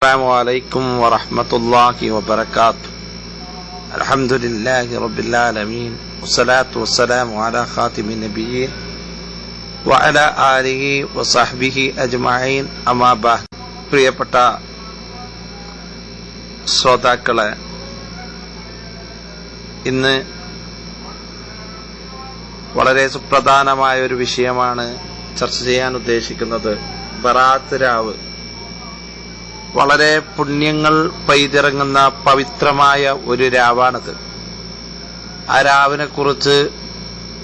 Assalamualaikum warahmatullahi wabarakatuh. Alhamdulillahi rabbil alamin. Wassalatu wassalamu ala khatimin nabiyyin wa ala alihi wa sahbihi ajma'in. Amma ba'd. പ്രിയപ്പെട്ട ശ്രോതാക്കളെ, ഇന്ന് വളരെ സുപ്രധാനമായ ഒരു വിഷയമാണ് ചർച്ച ചെയ്യാൻ ഉദ്ദേശിക്കുന്നത്. ബറാത്ത് രാവ് വളരെ പുണ്യങ്ങൾ പെയ്തിറങ്ങുന്ന പവിത്രമായ ഒരു രാവാണത്. ആ രാവിനെ കുറിച്ച്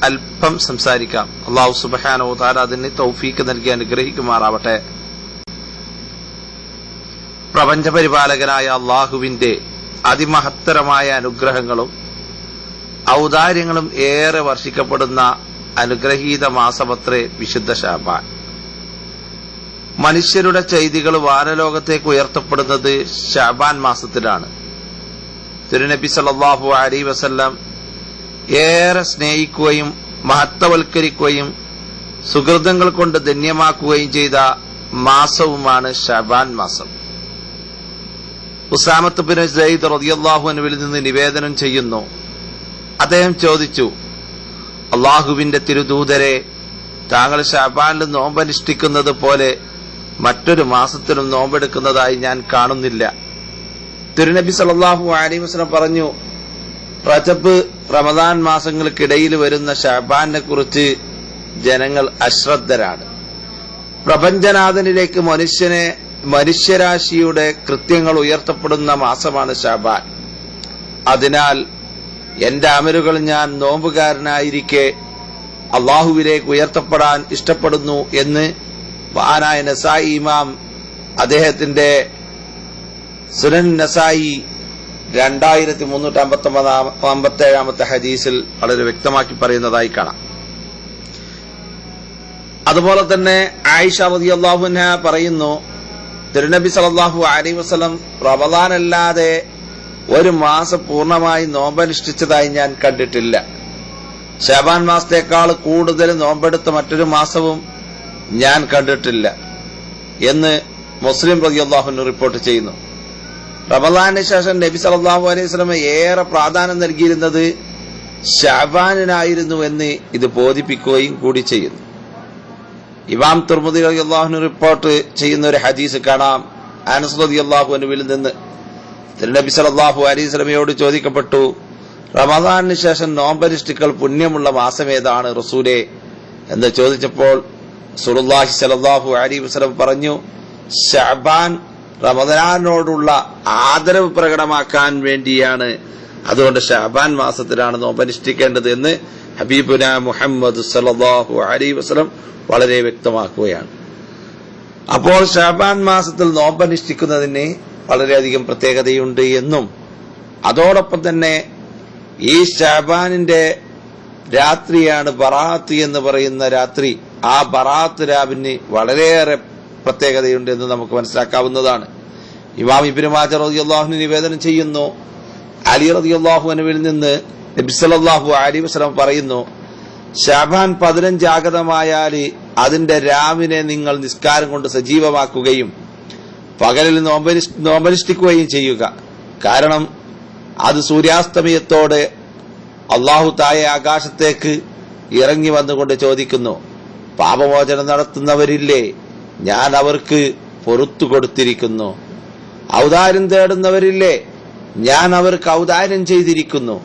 അല്പം സംസാരിക്കാം. അല്ലാഹു സുബ്ഹാനഹു വ തആല അതിന് തൗഫീക്ക് നൽകി അനുഗ്രഹിക്കുമാറാവട്ടെ. പ്രപഞ്ചപരിപാലകനായ അള്ളാഹുവിന്റെ അതിമഹത്തരമായ അനുഗ്രഹങ്ങളും ഔദാര്യങ്ങളും ഏറെ വർഷിക്കപ്പെടുന്ന അനുഗ്രഹീത മാസമത്രേ വിശുദ്ധ ശഅബാൻ. മനുഷ്യരുടെ ചെയ്തികൾ വാനലോകത്തേക്ക് ഉയർത്തപ്പെടുന്നത് ശഅബാൻ മാസത്തിലാണ്. തിരുനബി സല്ലല്ലാഹു അലൈഹി വസല്ലം ഏറെ സ്നേഹിക്കുകയും മഹത്വവൽക്കരിക്കുകയും സുഹൃതങ്ങൾ കൊണ്ട് ധന്യമാക്കുകയും ചെയ്ത മാസവുമാണ് ശഅബാൻ മാസം. ഉസാമത്ത് ബിൻ സയ്യിദ് റളിയല്ലാഹു അൻഹുവിൽ നിന്ന് നിവേദനം ചെയ്യുന്നു. അദ്ദേഹം ചോദിച്ചു, അള്ളാഹുവിന്റെ തിരുദൂതരെ, താങ്കൾ ശഅബാനിൽ നോമ്പനുഷ്ഠിക്കുന്നത് പോലെ മറ്റൊരു മാസത്തിലും നോമ്പെടുക്കുന്നതായി ഞാൻ കാണുന്നില്ല. തിരുനബി സല്ലല്ലാഹു അലൈഹി വസല്ലം പറഞ്ഞു, റജബ് റമദാൻ മാസങ്ങൾക്കിടയിൽ വരുന്ന ശഅബാനെ കുറിച്ച് ജനങ്ങൾ അശ്രദ്ധരാണ്. പ്രപഞ്ചനാഥനിലേക്ക് മനുഷ്യരാശിയുടെ കൃത്യങ്ങൾ ഉയർത്തപ്പെടുന്ന മാസമാണ് ശഅബാൻ. അതിനാൽ എന്റെ അമലുകൾ ഞാൻ നോമ്പുകാരനായിരിക്കെ അള്ളാഹുവിലേക്ക് ഉയർത്തപ്പെടാൻ ഇഷ്ടപ്പെടുന്നു എന്ന് മഹാനായ നസായി ഇമാം അദ്ദേഹത്തിന്റെ സുനൻ നസായി 2357 ഹദീസിൽ വളരെ വ്യക്തമാക്കി പറയുന്നതായി കാണാം. അതുപോലെ തന്നെ ആയിഷ റളിയല്ലാഹു അൻഹ പറയുന്നു, തിരുനബി സല്ലല്ലാഹു അലൈഹി വസല്ലം റമദാൻ അല്ലാതെ ഒരു മാസം പൂർണ്ണമായി നോമ്പനുഷ്ഠിച്ചതായി ഞാൻ കണ്ടിട്ടില്ല. ശഅബാൻ മാസത്തേക്കാൾ കൂടുതൽ നോമ്പെടുത്ത മറ്റൊരു മാസവും ഞാൻ കണ്ടിട്ടില്ല എന്ന് മുസ്ലിം റളിയല്ലാഹു അൻഹു റിപ്പോർട്ട് ചെയ്യുന്നു. റമദാനിന് ശേഷം നബി സല്ലല്ലാഹു അലൈഹി വസല്ലം ഏറെ പ്രാധാന്യം നൽകിയിരുന്നത് ശഅബാനിനായിരുന്നു എന്ന് ഇത് ബോധിപ്പിക്കുകയും കൂടി ചെയ്യുന്നു. ഇമാം തുർമുദി റളിയല്ലാഹു അൻഹു റിപ്പോർട്ട് ചെയ്യുന്ന ഒരു ഹദീസ് കാണാം. അനസ് റളിയല്ലാഹു അൻഹുവിൽ നിന്ന് നബി സല്ലല്ലാഹു അലൈഹി വസല്ലമയോട് ചോദിക്കപ്പെട്ടു, റമദാനിന് ശേഷം നോമ്പനുഷ്ഠിക്കൽ പുണ്യമുള്ള മാസം ഏതാണ് റസൂലേ എന്ന് ചോദിച്ചപ്പോൾ റസൂലുള്ളാഹി സ്വല്ലല്ലാഹു അലൈഹി വസല്ലം പറഞ്ഞു, ശഅബാൻ റമദാനോടുള്ള ആദരവ് പ്രകടമാക്കാൻ വേണ്ടിയാണ്, അതുകൊണ്ട് ശഅബാൻ മാസത്തിലാണ് നോമ്പനുഷ്ഠിക്കേണ്ടത് എന്ന് ഹബീബുന മുഹമ്മദ് സല്ലല്ലാഹു അലൈഹി വസല്ലം വളരെ വ്യക്തമാക്കുകയാണ്. അപ്പോൾ ശഅബാൻ മാസത്തിൽ നോമ്പനുഷ്ഠിക്കുന്നതിന് വളരെയധികം പ്രത്യേകതയുണ്ട് എന്നും അതോടൊപ്പം തന്നെ ഈ ശഅബാനിന്റെ രാത്രിയാണ് ബറാത്ത് എന്ന് പറയുന്ന രാത്രി, ആ ബറാത്ത് രാവിന് വളരെയേറെ പ്രത്യേകതയുണ്ട് എന്ന് നമുക്ക് മനസ്സിലാക്കാവുന്നതാണ്. ഇമാം ഇബ്നു മാജ റളിയല്ലാഹു അൻഹു നിവേദനം ചെയ്യുന്നു, അലി റളിയല്ലാഹു അൻഹുവിൽ നിന്ന് നബി സല്ലല്ലാഹു അലൈഹി വസല്ലം പറയുന്നു, ശഅബാൻ 15 ആഗതമായാൽ അതിന്റെ രാവിനെ നിങ്ങൾ നിസ്കാരം കൊണ്ട് സജീവമാക്കുകയും പകലിൽ നോമ്പനുഷ്ഠിക്കുകയും ചെയ്യുക. കാരണം അത് സൂര്യാസ്തമയത്തോടെ അള്ളാഹു താഴെ ആകാശത്തേക്ക് ഇറങ്ങി വന്നുകൊണ്ട് ചോദിക്കുന്നു, പാപമോചനം നടത്തുന്നവരില്ലേ, ഞാൻ അവർക്ക് പൊറുത്തു കൊടുത്തിരിക്കുന്നു. ഔദാര്യം തേടുന്നവരില്ലേ, ഞാൻ അവർക്ക് ഔദാര്യം ചെയ്തിരിക്കുന്നു.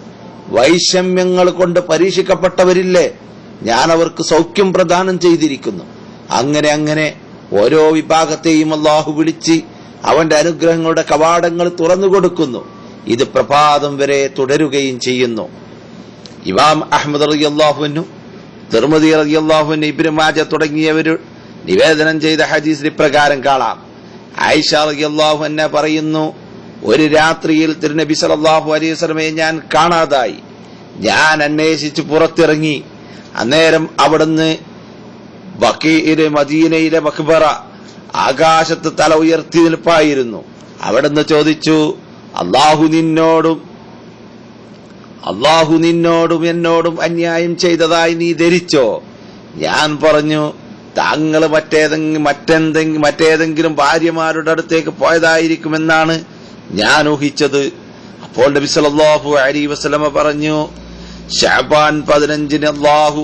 വൈഷമ്യങ്ങൾ കൊണ്ട് പരീക്ഷിക്കപ്പെട്ടവരില്ലേ, ഞാൻ അവർക്ക് സൗഖ്യം പ്രദാനം ചെയ്തിരിക്കുന്നു. അങ്ങനെ അങ്ങനെ ഓരോ വിഭാഗത്തെയും അള്ളാഹു വിളിച്ച് അവന്റെ അനുഗ്രഹങ്ങളുടെ കവാടങ്ങൾ തുറന്നുകൊടുക്കുന്നു. ഇത് പ്രഭാതം വരെ തുടരുകയും ചെയ്യുന്നു. ഇമാം അഹ്മദ് റളിയല്ലാഹു അൻഹു, തിർമിദി റളിയല്ലാഹു അൻഹു, ഇബ്നു മാജ തുടങ്ങിയവർ നിവേദനം ചെയ്ത ഹദീസിൽ ഇപ്രകാരം കാണാം. ആയിഷ റളിയല്ലാഹു അൻഹ പറയുന്നു, ഒരു രാത്രിയിൽ തിരുനബി സല്ലല്ലാഹു അലൈഹി വസല്ലമയെ ഞാൻ കാണാതായി. ഞാൻ അന്വേഷിച്ച് പുറത്തിറങ്ങി. അന്നേരം അവിടുന്ന് ബഖീഇലെ മദീനയിലെ മഖ്ബറ ആകാശത്ത് തല ഉയർത്തി നിൽപ്പായിരുന്നു. അവിടുന്ന് ചോദിച്ചു, അല്ലാഹു നിന്നോടും എന്നോടും അന്യായം ചെയ്തതായി നീ ധരിച്ചോ? ഞാൻ പറഞ്ഞു, താങ്കൾ മറ്റേതെങ്കിലും ഭാര്യമാരുടെ അടുത്തേക്ക് പോയതായിരിക്കുമെന്നാണ് ഞാൻ ഊഹിച്ചത്. അപ്പോൾ നബി സല്ലല്ലാഹു അലൈഹി വസല്ലമ പറഞ്ഞു, ശഅബാൻ 15 അല്ലാഹു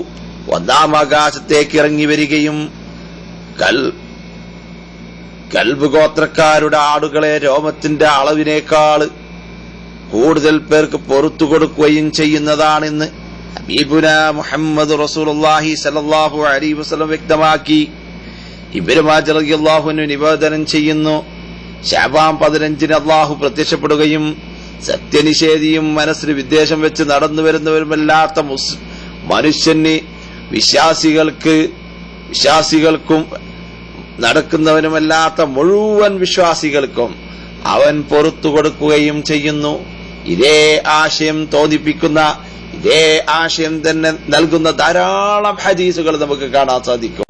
ഒന്നാം ആകാശത്തേക്ക് ഇറങ്ങി വരികയും കൽബ് ഗോത്രക്കാരുടെ ആടുകളെ രോമത്തിന്റെ അളവിനേക്കാൾ കൂടുതൽ പേർക്ക് പൊറത്തു കൊടുക്കുകയും ചെയ്യുന്നതാണെന്ന് ഹബീബുന മുഹമ്മദ് റസൂലുള്ളാഹി സ്വല്ലല്ലാഹു അലൈഹി വസല്ലം വ്യക്തമാക്കി. ഇബ്നു മാജ റളിയല്ലാഹു അൻഹു നിവേദനം ചെയ്യുന്നു, ശഅബാൻ 15 അല്ലാഹു പ്രത്യക്ഷപ്പെടുകയും സത്യനിഷേധിയും മനസ്സിന് വിദ്വേഷം വെച്ച് നടന്നു വരുന്നവരുമല്ലാത്ത മനുഷ്യന് വിശ്വാസികൾക്കും നടക്കുന്നവനുമല്ലാത്ത മുഴുവൻ വിശ്വാസികൾക്കും അവൻ പൊറത്തു കൊടുക്കുകയും ചെയ്യുന്നു. ഇതേ ആശയം തോന്നിപ്പിക്കുന്ന, ഇതേ ആശയം തന്നെ നൽകുന്ന ധാരാളം ഹദീസുകൾ നമുക്ക് കാണാൻ സാധിക്കും.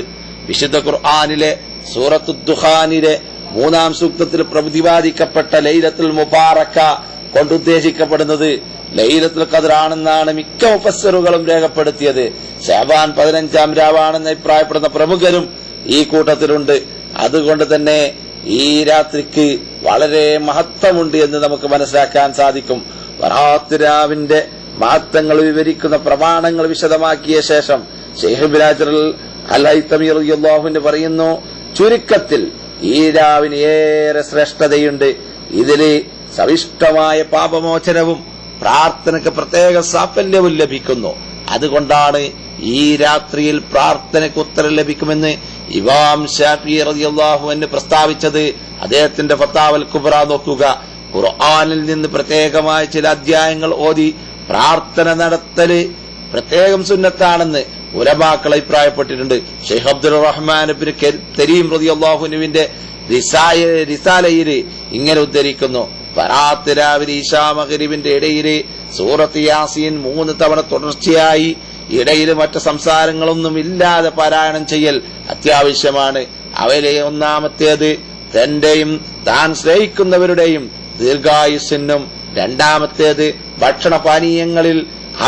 വിശുദ്ധ ഖുർആനിലെ സൂറത്തു ദുഖാനിലെ 3-ാം സൂക്തത്തിൽ പ്രതിപാദിക്കപ്പെട്ട ലൈലത്തുൽ മുബാറക കൊണ്ടുദ്ദേശിക്കപ്പെടുന്നത് ലൈലത്തുൽ ഖദ്ർ ആണെന്നാണ് മിക്ക മുഫസ്സിറുകളും രേഖപ്പെടുത്തിയത്. ശഅബാൻ 15-ാം രാവാണെന്ന് അഭിപ്രായപ്പെടുന്ന പ്രമുഖരും ഈ കൂട്ടത്തിലുണ്ട്. അതുകൊണ്ട് തന്നെ ഈ രാത്രിക്ക് വളരെ മഹത്വമുണ്ട് എന്ന് നമുക്ക് മനസ്സിലാക്കാൻ സാധിക്കും. ബറാഅത്ത് രാവിന്റെ മഹത്വങ്ങൾ വിവരിക്കുന്ന പ്രമാണങ്ങൾ വിശദമാക്കിയ ശേഷം ശൈഖ് ഇബ്നു ഹജർ അൽ-ഹൈതമി റളിയല്ലാഹു അൻഹു പറയുന്നു, ചുരുക്കത്തിൽ ഈ രാവിന് ഏറെ ശ്രേഷ്ഠതയുണ്ട്. ഇതില് സവിഷ്ടമായ പാപമോചനവും പ്രാർത്ഥനയ്ക്ക് പ്രത്യേക സാഫല്യവും ലഭിക്കുന്നു. അതുകൊണ്ടാണ് ഈ രാത്രിയിൽ പ്രാർത്ഥനയ്ക്ക് ഉത്തരം ലഭിക്കുമെന്ന് ഇമാം ശാഫിഈ റളിയല്ലാഹു അൻഹു പ്രസ്താവിച്ചത്. അദ്ദേഹത്തിന്റെ ഫത്താവൽ കുബ്ര നോക്കുക. ഖുർആനിൽ നിന്ന് പ്രത്യേകമായ ചില അധ്യായങ്ങൾ ഓതി പ്രാർത്ഥന നടത്തല് പ്രത്യേകം സുന്നത്താണെന്ന് ഉലമാക്കൾ അഭിപ്രായപ്പെട്ടിട്ടുണ്ട്. ഷെയ്ഖ് അബ്ദുർ റഹ്മാൻ ഇബ്നു കരീം റളിയല്ലാഹു അൻഹുവിന്റെ റിസാലയിൽ ഇങ്ങനെ ഉദ്ധരിക്കുന്നു, ബറാഅത്ത് രാവിലെ ഇശാ മഗ്രിബിന്റെ ഇടയിൽ സൂറത്ത് യാസീൻ 3 തവണ തുടർച്ചയായി ഇടയിൽ മറ്റു സംസാരങ്ങളൊന്നും ഇല്ലാതെ പാരായണം ചെയ്യൽ അത്യാവശ്യമാണ്. അവയിലെ ഒന്നാമത്തേത് തന്റെയും താൻ സ്നേഹിക്കുന്നവരുടെയും ദീർഘായുസ്സിനും, രണ്ടാമത്തേത് ഭക്ഷണപാനീയങ്ങളിൽ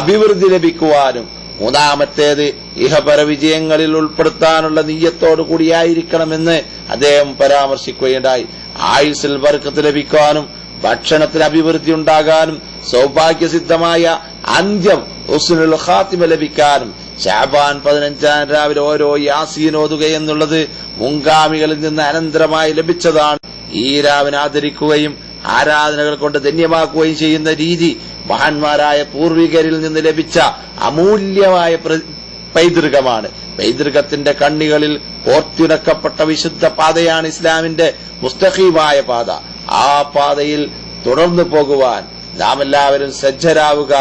അഭിവൃദ്ധി ലഭിക്കുവാനും, മൂന്നാമത്തേത് ഇഹപര വിജയങ്ങളിൽ ഉൾപ്പെടുത്താനുള്ള നീയത്തോടു കൂടിയായിരിക്കണമെന്ന് അദ്ദേഹം പരാമർശിക്കുകയുണ്ടായി. ആയുസ്സിൽ ബർക്കത്ത് ലഭിക്കാനും ഭക്ഷണത്തിൽ അഭിവൃദ്ധി ഉണ്ടാകാനും സൗഭാഗ്യസിദ്ധമായ അന്ത്യം ഹുസ്നുൽ ഖാത്തിമ ലഭിക്കാനും ശഅബാൻ 15-ാം രാവിലെ ഓരോ യാസീൻ ഓതുകയെന്നുള്ളത് മുൻഗാമികളിൽ നിന്ന് അനന്തരമായി ലഭിച്ചതാണ്. ഈ രാവിനെ ആദരിക്കുകയും ആരാധനകൾ കൊണ്ട് ധന്യമാക്കുകയും ചെയ്യുന്ന രീതി മഹാന്മാരായ പൂർവികരിൽ നിന്ന് ലഭിച്ച അമൂല്യമായ പൈതൃകമാണ്. പൈതൃകത്തിന്റെ കണ്ണികളിൽ കോർത്തിണക്കപ്പെട്ട വിശുദ്ധ പാതയാണ് ഇസ്ലാമിന്റെ മുസ്തഖീമായ പാത. ആ പാതയിൽ തുടർന്നു പോകുവാൻ നാം എല്ലാവരും സജ്ജരാവുക.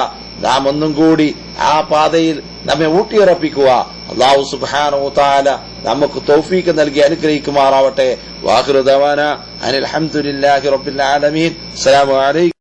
നാം ഒന്നും കൂടി ആ പാതയിൽ നമ്മെ ഊട്ടിയുറപ്പിക്കുക. അല്ലാഹു സുബ്ഹാനഹു വ തആല നമുക്ക് തൗഫീഖ് നൽകി അനുഗ്രഹിക്കുമാറാവട്ടെ. വാഖിറു ദഅവാന അനിൽ ഹംദുലില്ലാഹി റബ്ബിൽ ആലമീൻ. അസ്സലാമു അലൈക്കും.